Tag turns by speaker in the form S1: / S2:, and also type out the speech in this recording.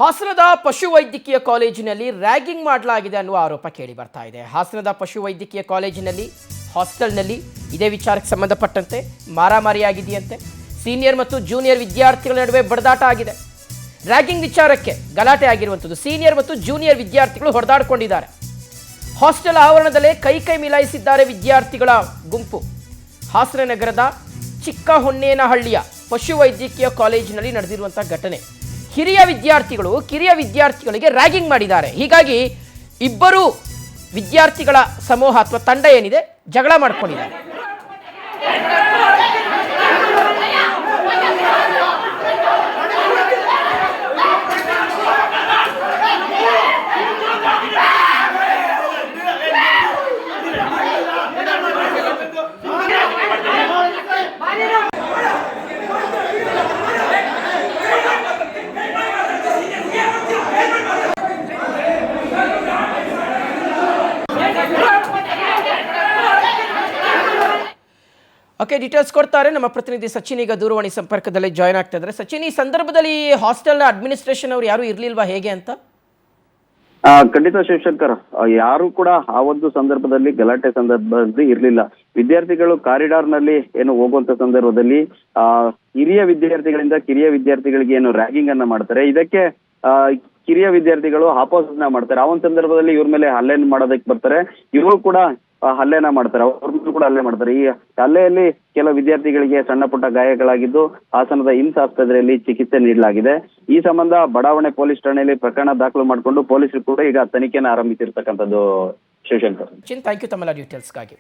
S1: ಹಾಸನದ ಪಶುವೈದ್ಯಕೀಯ ಕಾಲೇಜಿನಲ್ಲಿ ರ್ಯಾಗಿಂಗ್ ಮಾಡಲಾಗಿದೆ ಅನ್ನುವ ಆರೋಪ ಕೇಳಿ ಬರ್ತಾ ಇದೆ. ಹಾಸನದ ಪಶುವೈದ್ಯಕೀಯ ಕಾಲೇಜಿನಲ್ಲಿ ಹಾಸ್ಟೆಲ್ನಲ್ಲಿ ಇದೇ ವಿಚಾರಕ್ಕೆ ಸಂಬಂಧಪಟ್ಟಂತೆ ಮಾರಾಮಾರಿಯಾಗಿದೆಯಂತೆ. ಸೀನಿಯರ್ ಮತ್ತು ಜೂನಿಯರ್ ವಿದ್ಯಾರ್ಥಿಗಳ ನಡುವೆ ಬಡದಾಟ ಆಗಿದೆ. ರ್ಯಾಗಿಂಗ್ ವಿಚಾರಕ್ಕೆ ಗಲಾಟೆ ಆಗಿರುವಂಥದ್ದು. ಸೀನಿಯರ್ ಮತ್ತು ಜೂನಿಯರ್ ವಿದ್ಯಾರ್ಥಿಗಳು ಹೊಡೆದಾಡಿಕೊಂಡಿದ್ದಾರೆ. ಹಾಸ್ಟೆಲ್ ಆವರಣದಲ್ಲೇ ಕೈ ಮಿಲಾಯಿಸಿದ್ದಾರೆ ವಿದ್ಯಾರ್ಥಿಗಳ ಗುಂಪು. ಹಾಸನ ನಗರದ ಚಿಕ್ಕ ಹೊನ್ನೇನಹಳ್ಳಿಯ ಪಶುವೈದ್ಯಕೀಯ ಕಾಲೇಜಿನಲ್ಲಿ ನಡೆದಿರುವಂಥ ಘಟನೆ. ಹಿರಿಯ ವಿದ್ಯಾರ್ಥಿಗಳು ಕಿರಿಯ ವಿದ್ಯಾರ್ಥಿಗಳಿಗೆ ರ್ಯಾಗಿಂಗ್ ಮಾಡಿದ್ದಾರೆ. ಹೀಗಾಗಿ ಇಬ್ಬರು ವಿದ್ಯಾರ್ಥಿಗಳ ಸಮೂಹ ಅಥವಾ ತಂಡ ಏನಿದೆ ಜಗಳ ಮಾಡ್ಕೊಂಡಿದ್ದಾರೆ. ಓಕೆ, ಡೀಟೇಲ್ಸ್ ಕೊಡ್ತಾರೆ ನಮ್ಮ ಪ್ರತಿನಿಧಿ ಸಚಿನ್. ಈಗ ದೂರವಾಣಿ ಸಂಪರ್ಕದಲ್ಲಿ ಜಾಯ್ನ್ ಆಗ್ತಾ ಇದ್ದಾರೆ. ಸಚಿನ್, ಈ ಸಂದರ್ಭದಲ್ಲಿ ಹಾಸ್ಟೆಲ್ನ ಅಡ್ಮಿನಿಸ್ಟ್ರೇಷನ್ ಅವರು ಯಾರು ಇರ್ಲಿಲ್ವಾ, ಹೇಗೆ ಅಂತ?
S2: ಖಂಡಿತ ಶಿವಶಂಕರ್, ಯಾರು ಕೂಡ ಆ ಒಂದು ಸಂದರ್ಭದಲ್ಲಿ ಗಲಾಟೆ ಸಂದರ್ಭದಲ್ಲಿ ಇರ್ಲಿಲ್ಲ. ವಿದ್ಯಾರ್ಥಿಗಳು ಕಾರಿಡಾರ್ ನಲ್ಲಿ ಏನು ಹೋಗುವಂತ ಸಂದರ್ಭದಲ್ಲಿ ಹಿರಿಯ ವಿದ್ಯಾರ್ಥಿಗಳಿಂದ ಕಿರಿಯ ವಿದ್ಯಾರ್ಥಿಗಳಿಗೆ ಏನು ರ್ಯಾಗಿಂಗ್ ಅನ್ನ ಮಾಡ್ತಾರೆ. ಇದಕ್ಕೆ ಕಿರಿಯ ವಿದ್ಯಾರ್ಥಿಗಳು ಆಪೋಸಿಟ್ ನ ಮಾಡ್ತಾರೆ. ಆ ಒಂದು ಸಂದರ್ಭದಲ್ಲಿ ಇವ್ರ ಮೇಲೆ ಹಲ್ಲೆ ಮಾಡೋದಕ್ಕೆ ಬರ್ತಾರೆ. ಇವರು ಕೂಡ ಹಲ್ಲೆನ ಮಾಡ್ತಾರೆ, ಅವ್ರ ಕೂಡ ಹಲ್ಲೆ ಮಾಡ್ತಾರೆ. ಈ ಹಲ್ಲೆಯಲ್ಲಿ ಕೆಲವು ವಿದ್ಯಾರ್ಥಿಗಳಿಗೆ ಸಣ್ಣ ಪುಟ್ಟ ಗಾಯಗಳಾಗಿದ್ದು ಹಾಸನದ ಇಮ್ಸ್ ಆಸ್ಪತ್ರೆಯಲ್ಲಿ ಚಿಕಿತ್ಸೆ ನೀಡಲಾಗಿದೆ. ಈ ಸಂಬಂಧ ಬಡಾವಣೆ ಪೊಲೀಸ್ ಠಾಣೆಯಲ್ಲಿ ಪ್ರಕರಣ ದಾಖಲು ಮಾಡಿಕೊಂಡು ಪೊಲೀಸರು ಕೂಡ ಈಗ ತನಿಖೆಯನ್ನು ಆರಂಭಿಸಿರ್ತಕ್ಕಂಥದ್ದು. ಶಿವಶಂಕರ್,
S1: ಥ್ಯಾಂಕ್ ಯು ತಮ್ಮೆಲ್ಲ ಡೀಟೇಲ್ಸ್ಗಾಗಿ.